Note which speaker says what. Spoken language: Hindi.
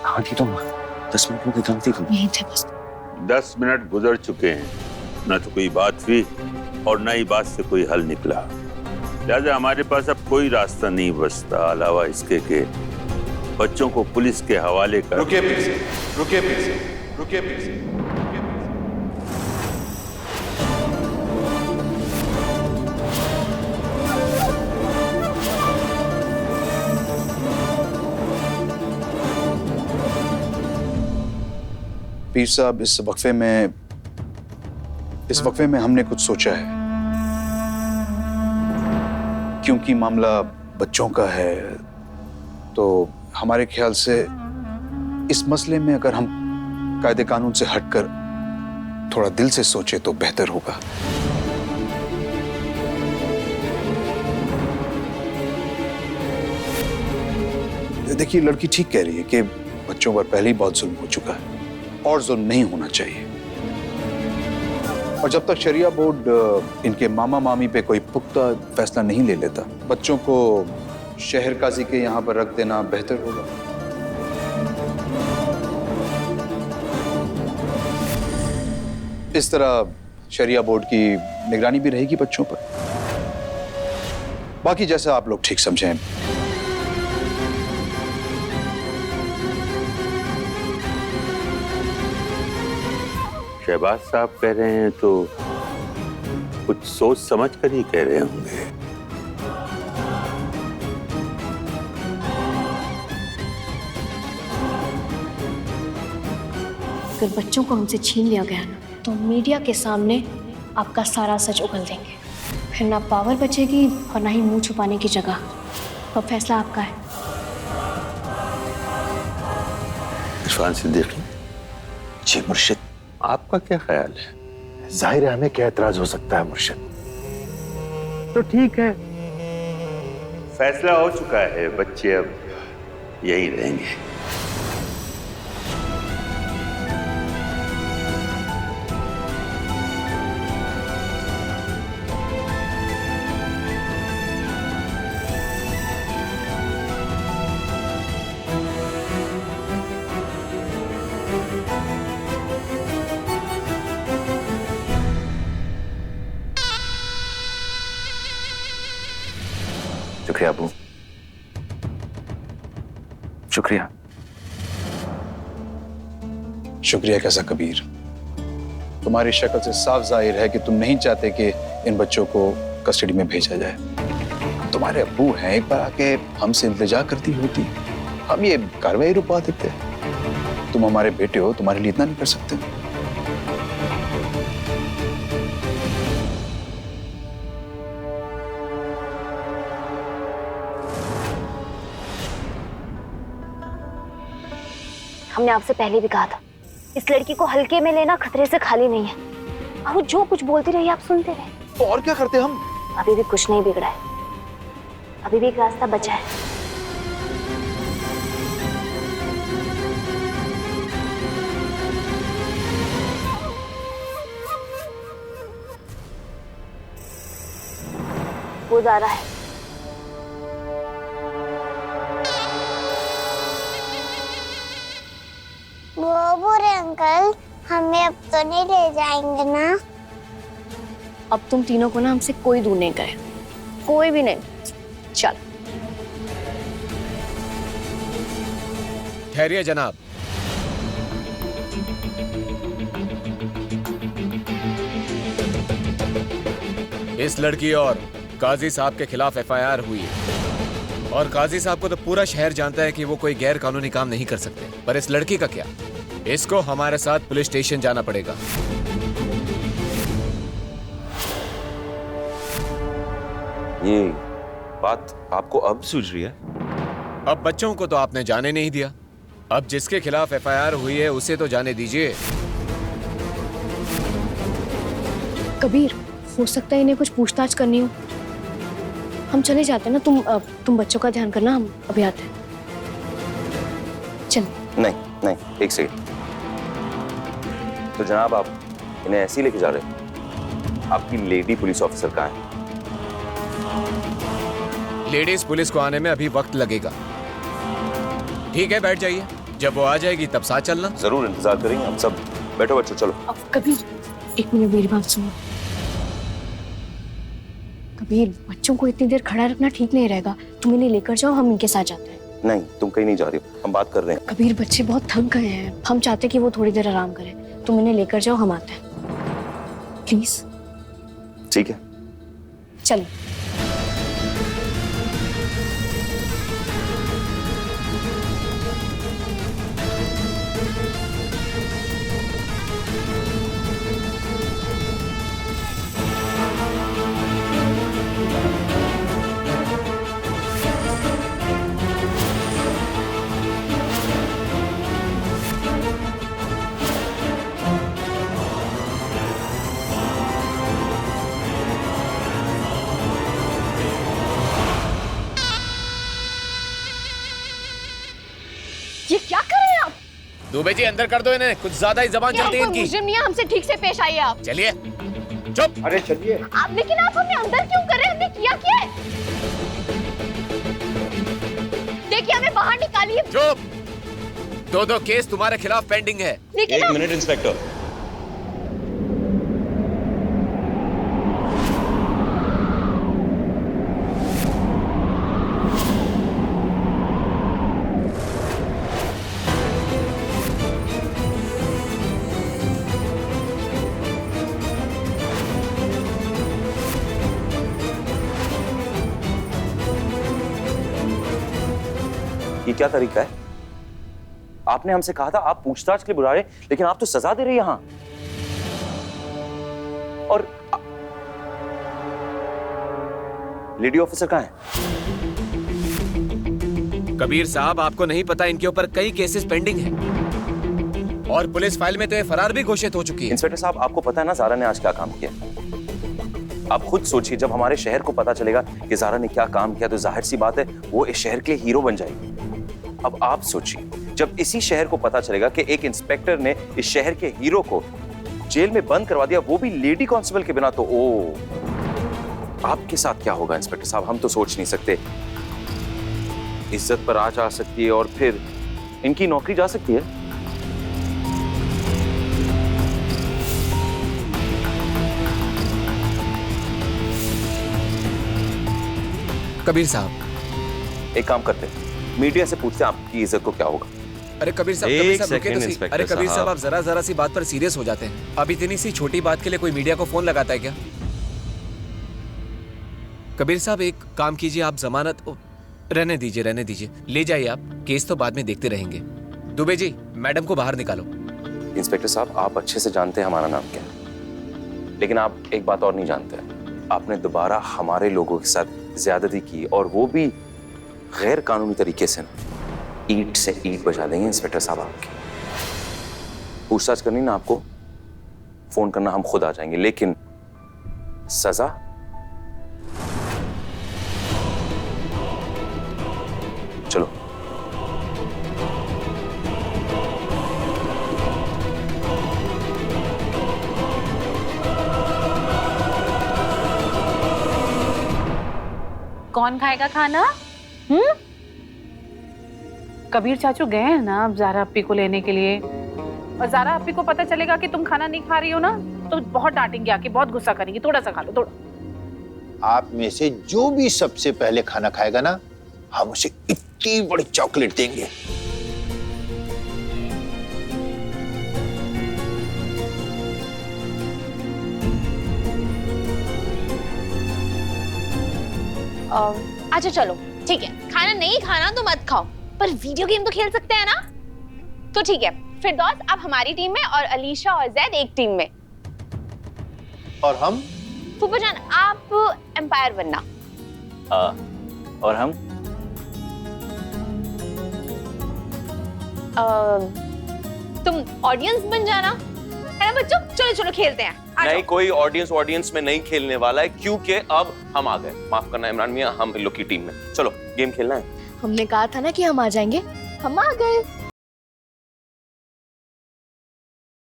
Speaker 1: कहाँ थी तुम? 10 मिनट में कहाँ थी तुम?
Speaker 2: यहीं थे बस।
Speaker 3: 10 मिनट गुजर चुके हैं, न तो कोई बात हुई और न ही बात से कोई हल निकला। लिहाजा हमारे पास अब कोई रास्ता नहीं बचता अलावा इसके कि बच्चों को पुलिस के हवाले कर।
Speaker 4: रुकिए प्लीज, रुकिए प्लीज, रुकिए प्लीज। पीर साहब, इस वक्फे में हमने कुछ सोचा है। क्योंकि मामला बच्चों का है, तो हमारे ख्याल से इस मसले में अगर हम कायदे कानून से हटकर थोड़ा दिल से सोचे तो बेहतर होगा। देखिए, लड़की ठीक कह रही है कि बच्चों पर पहले ही बहुत जुल्म हो चुका है और जुल्म नहीं होना चाहिए। और जब तक शरिया बोर्ड इनके मामा मामी पे कोई पुख्ता फैसला नहीं ले लेता, बच्चों को शहर काजी के यहाँ पर रख देना बेहतर होगा। इस तरह शरिया बोर्ड की निगरानी भी रहेगी बच्चों पर। बाकी जैसा आप लोग ठीक समझें।
Speaker 3: शहबाज साहब कह रहे हैं तो कुछ सोच समझ कर ही कह रहे होंगे।
Speaker 2: अगर बच्चों को हमसे छीन लिया गया ना, तो मीडिया के सामने आपका सारा सच उगल देंगे। फिर ना पावर बचेगी और ना ही मुंह छुपाने की जगह। तो फैसला आपका है।
Speaker 3: इरफान सिद्दीकी
Speaker 1: जी मुर्शिद।
Speaker 3: आपका क्या ख्याल है?
Speaker 1: जाहिर है, हमें क्या एतराज हो सकता है मुर्शिद?
Speaker 3: तो ठीक है, फैसला हो चुका है, बच्चे अब यही रहेंगे।
Speaker 1: शुक्रिया अबू, शुक्रिया।
Speaker 4: शुक्रिया कैसा कबीर? तुम्हारी शक्ल से साफ जाहिर है कि तुम नहीं चाहते कि इन बच्चों को कस्टडी में भेजा जाए। तुम्हारे अब्बू हैं, एक बार आके हमसे इल्तिजा करती होती, हम ये कार्रवाई रुकवा देते। तुम हमारे बेटे हो, तुम्हारे लिए इतना नहीं कर सकते?
Speaker 2: हमने आपसे पहले भी कहा था, इस लड़की को हल्के में लेना खतरे से खाली नहीं है। अब वो जो कुछ बोलती रही आप सुनते रहे।
Speaker 4: तो और क्या करते हम?
Speaker 2: अभी भी कुछ नहीं बिगड़ा है, अभी भी एक रास्ता बचा है। वो जा रहा है।
Speaker 5: वो बुरे अंकल हमें अब तो नहीं ले जाएंगे ना?
Speaker 2: अब तुम तीनों को ना हमसे कोई दूर नहीं करे, कोई भी नहीं। चल।
Speaker 6: ठहरिए जनाब। इस लड़की और काजी साहब के खिलाफ एफआईआर हुई है और काजी साहब को तो पूरा शहर जानता है कि वो कोई गैर कानूनी काम नहीं कर सकते। पर इस लड़की का क्या? इसको हमारे साथ पुलिस स्टेशन जाना पड़ेगा।
Speaker 1: ये बात आपको अब सूझ रही है?
Speaker 6: अब बच्चों को तो आपने जाने नहीं दिया, अब जिसके खिलाफ एफआईआर हुई है उसे तो जाने दीजिए।
Speaker 2: कबीर, हो सकता है इन्हें कुछ पूछताछ करनी हो। हम चले जाते हैं ना, तुम बच्चों का ध्यान करना, हम अभी आते हैं। चल।
Speaker 1: नहीं नहीं, एक सेकंड। तो जनाब, आप इन्हें ऐसे ही लेके जा रहे हैं? आपकी लेडी पुलिस ऑफिसर कहाँ है?
Speaker 6: लेडीज पुलिस को आने में अभी वक्त लगेगा। ठीक है, बैठ जाइए, जब वो आ जाएगी तब साथ चलना।
Speaker 1: जरूर इंतजार करेंगे हम सब। बैठो बच्चों, चलो।
Speaker 2: अब कबीर, एक मिनट मेरी बात सुनो। कबीर, बच्चों को इतनी देर खड़ा रखना ठीक नहीं रहेगा। तुम इन्हें लेकर जाओ, हम इनके साथ जाते हैं।
Speaker 1: नहीं, तुम कहीं नहीं जा रही हो, हम बात कर रहे हैं।
Speaker 2: कबीर, बच्चे बहुत थक गए हैं, हम चाहते कि वो थोड़ी देर आराम करें। तुम इन्हें लेकर जाओ, हम आते हैं। प्लीज।
Speaker 1: ठीक है।
Speaker 2: चलो। ये क्या कर रहे हैं आप?
Speaker 6: दुबे जी अंदर कर दो इन्हें, कुछ ज्यादा ही जबान चलती है इनकी।
Speaker 2: मुजरिम नहीं है, हमसे ठीक से पेश आइए आप।
Speaker 6: चलिए। चुप।
Speaker 4: अरे चलिए।
Speaker 2: आप, लेकिन आप हमें अंदर क्यों कर रहे हैं? हमने किया क्या है? देखिए, हमें बाहर निकालिए।
Speaker 6: चुप। दो केस तुम्हारे खिलाफ पेंडिंग है।
Speaker 2: लेकिन
Speaker 1: एक मिनट इंस्पेक्टर। ये क्या तरीका है? आपने हमसे कहा था आप पूछताछ के लिए बुला रहे, लेकिन आप तो सजा दे रहे हैं यहां। और लेडी ऑफिसर कहां है?
Speaker 6: कबीर साहब, आपको नहीं पता इनके ऊपर कई केसेस पेंडिंग हैं और पुलिस फाइल में तो ये फरार भी घोषित हो चुकी है।
Speaker 1: इंस्पेक्टर साहब, आपको पता है ना ज़ारा ने आज क्या काम किया? आप खुद सोचिए, जब हमारे शहर को पता चलेगा कि ज़ारा ने क्या काम किया तो जाहिर सी बात है वो इस शहर के हीरो बन जाएगी। अब आप सोचिए, जब इसी शहर को पता चलेगा कि एक इंस्पेक्टर ने इस शहर के हीरो को जेल में बंद करवा दिया, वो भी लेडी कांस्टेबल के बिना, तो आपके साथ क्या होगा इंस्पेक्टर साहब? हम तो सोच नहीं सकते। इज्जत पर आंच आ सकती है और फिर इनकी नौकरी जा सकती है।
Speaker 6: कबीर साहब,
Speaker 1: एक काम करते हैं, मीडिया से पूछते हैं आपकी इज्जत को क्या होगा।
Speaker 6: अरे कबीर साहब,
Speaker 1: एक
Speaker 6: कबीर साहब,
Speaker 1: सेकंड
Speaker 6: रुकिए तो सही।
Speaker 1: इंस्पेक्टर
Speaker 6: अरे कबीर साहब,
Speaker 1: साहब।
Speaker 6: आप जरा सी बात पर सीरियस हो जाते हैं। अब इतनी सी छोटी बात के लिए कोई मीडिया को फोन लगाता है क्या? कबीर साहब, एक काम कीजिए, आप जमानत रहने दीजिए, ले जाइए आप, केस तो बाद में देखते रहेंगे। दुबे जी, मैडम को बाहर निकालो।
Speaker 1: इंस्पेक्टर साहब, आप अच्छे से जानते हैं हमारा नाम क्या है, लेकिन आप एक बात और नहीं जानते हैं। आपने दोबारा हमारे लोगों के साथ ज्यादती की, और वो भी गैर कानूनी तरीके से। ईंट से ईंट बजा देंगे इंस्पेक्टर साहब आपकी। पूछताछ करनी ना आपको, फोन करना, हम खुद आ जाएंगे, लेकिन सजा? चलो।
Speaker 7: कौन खाएगा खाना? कबीर चाचू गए हैं ना अब ज़ारा अप्पी को लेने के लिए, और ज़ारा अप्पी को पता चलेगा कि तुम खाना नहीं खा रही हो ना, तो बहुत डांटेंगे, आके बहुत गुस्सा करेंगे। थोड़ा सा खा लो, थोड़ा।
Speaker 8: आप में से जो भी सबसे पहले खाना खाएगा ना, हम उसे इतनी बड़ी चॉकलेट देंगे।
Speaker 9: अच्छा चलो ठीक है, खाना नहीं खाना तो मत खाओ, पर वीडियो गेम तो खेल सकते हैं ना? तो ठीक है, फिरदौस आप हमारी टीम में और अलीशा और जैद एक टीम में।
Speaker 8: और हम?
Speaker 9: फूफाजान आप एम्पायर बनना।
Speaker 1: और हम?
Speaker 9: तुम ऑडियंस बन जाना, है ना बच्चों? चलो चलो खेलते हैं।
Speaker 1: नहीं, कोई ऑडियंस में नहीं खेलने वाला है, क्योंकि अब हम आ गए। माफ करना इमरान मियां, हम इन लोग की टीम में। चलो गेम खेलना है।
Speaker 2: हमने कहा था ना कि हम आ जाएंगे, हम आ गए।